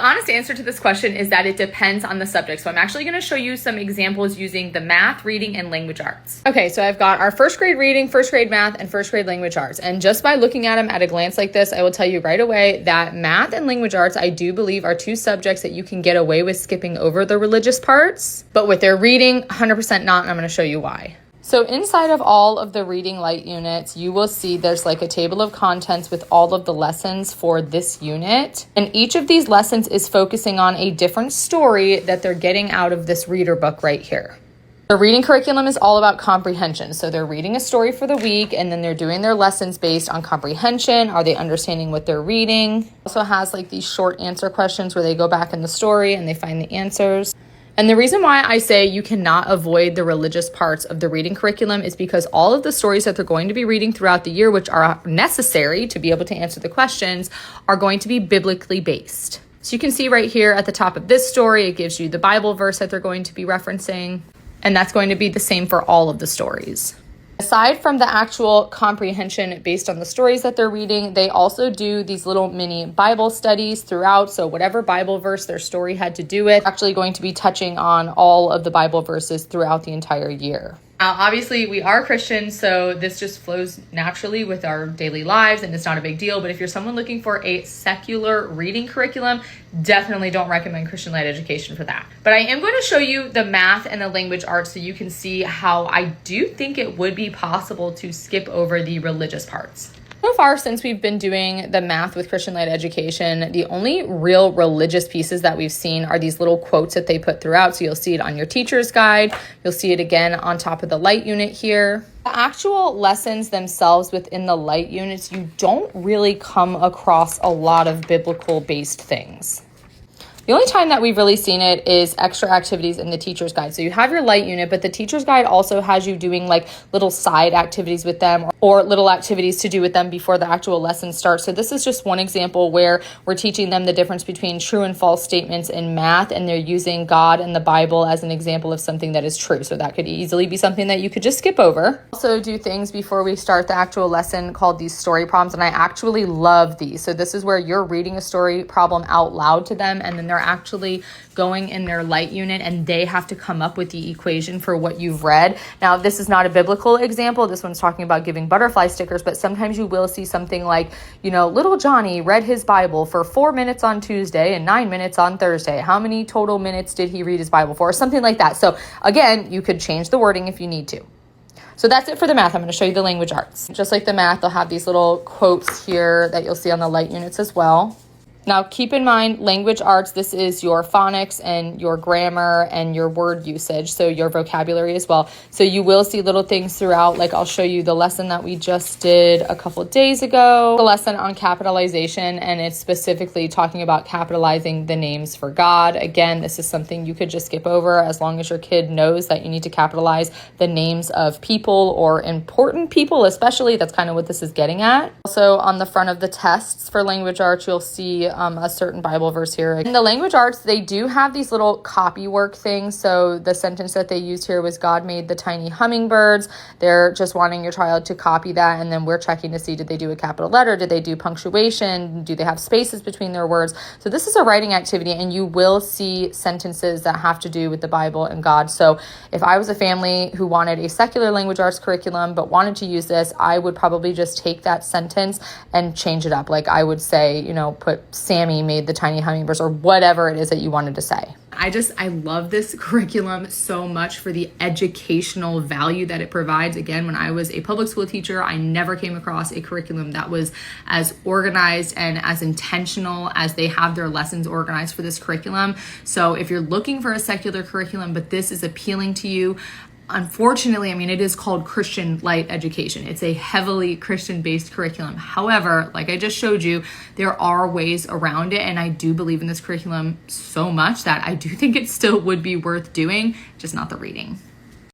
honest answer to this question is that it depends on the subject. So I'm actually going to show you some examples using the math, reading, and language arts. Okay, so I've got our first grade reading, first grade math, and first grade language arts. And just by looking at them at a glance like this, I will tell you right away that math and language arts, I do believe, are two subjects that you can get away with skipping over the religious parts. But with their reading, 100% not, and I'm going to show you why. So inside of all of the reading light units, you will see there's like a table of contents with all of the lessons for this unit. And each of these lessons is focusing on a different story that they're getting out of this reader book right here. The reading curriculum is all about comprehension. So they're reading a story for the week and then they're doing their lessons based on comprehension. Are they understanding what they're reading? Also has like these short answer questions where they go back in the story and they find the answers. And the reason why I say you cannot avoid the religious parts of the reading curriculum is because all of the stories that they're going to be reading throughout the year, which are necessary to be able to answer the questions, are going to be biblically based. So you can see right here at the top of this story, it gives you the Bible verse that they're going to be referencing. And that's going to be the same for all of the stories. Aside from the actual comprehension based on the stories that they're reading, they also do these little mini Bible studies throughout. So whatever Bible verse their story had to do with, actually going to be touching on all of the Bible verses throughout the entire year. Now, obviously, we are Christians, so this just flows naturally with our daily lives, and it's not a big deal. But if you're someone looking for a secular reading curriculum, definitely don't recommend Christian-led education for that. But I am going to show you the math and the language arts so you can see how I do think it would be possible to skip over the religious parts. So far, since we've been doing the math with Christian-led education, the only real religious pieces that we've seen are these little quotes that they put throughout. So you'll see it on your teacher's guide. You'll see it again on top of the light unit here. The actual lessons themselves within the light units, you don't really come across a lot of biblical-based things. The only time that we've really seen it is extra activities in the teacher's guide. So you have your light unit, but the teacher's guide also has you doing like little side activities with them or little activities to do with them before the actual lesson starts. So this is just one example where we're teaching them the difference between true and false statements in math, and they're using God and the Bible as an example of something that is true. So that could easily be something that you could just skip over. Also do things before we start the actual lesson called these story problems, and I actually love these. So this is where you're reading a story problem out loud to them, and then they're actually going in their light unit and they have to come up with the equation for what you've read. Now, this is not a biblical example. This one's talking about giving butterfly stickers, but sometimes you will see something like, little Johnny read his Bible for 4 minutes on Tuesday and 9 minutes on Thursday. How many total minutes did he read his Bible for? Or something like that. So again, you could change the wording if you need to. So that's it for the math. I'm going to show you the language arts. Just like the math, they'll have these little quotes here that you'll see on the light units as well. Now, keep in mind, language arts, this is your phonics and your grammar and your word usage, so your vocabulary as well. So you will see little things throughout, like I'll show you the lesson that we just did a couple of days ago, the lesson on capitalization, and it's specifically talking about capitalizing the names for God. Again, this is something you could just skip over as long as your kid knows that you need to capitalize the names of people or important people, especially. That's kind of what this is getting at. Also, on the front of the tests for language arts, you'll see a certain Bible verse here. In the language arts, they do have these little copy work things. So the sentence that they used here was, God made the tiny hummingbirds. They're just wanting your child to copy that. And then we're checking to see, did they do a capital letter? Did they do punctuation? Do they have spaces between their words? So this is a writing activity, and you will see sentences that have to do with the Bible and God. So if I was a family who wanted a secular language arts curriculum but wanted to use this, I would probably just take that sentence and change it up. Like I would say, put Sammy made the tiny hummingbirds, or whatever it is that you wanted to say. I love this curriculum so much for the educational value that it provides. Again, when I was a public school teacher, I never came across a curriculum that was as organized and as intentional as they have their lessons organized for this curriculum. So if you're looking for a secular curriculum, but this is appealing to you, unfortunately, it is called Christian light education. It's a heavily Christian-based curriculum. However, like I just showed you, there are ways around it, and I do believe in this curriculum so much that I do think it still would be worth doing, just not the reading.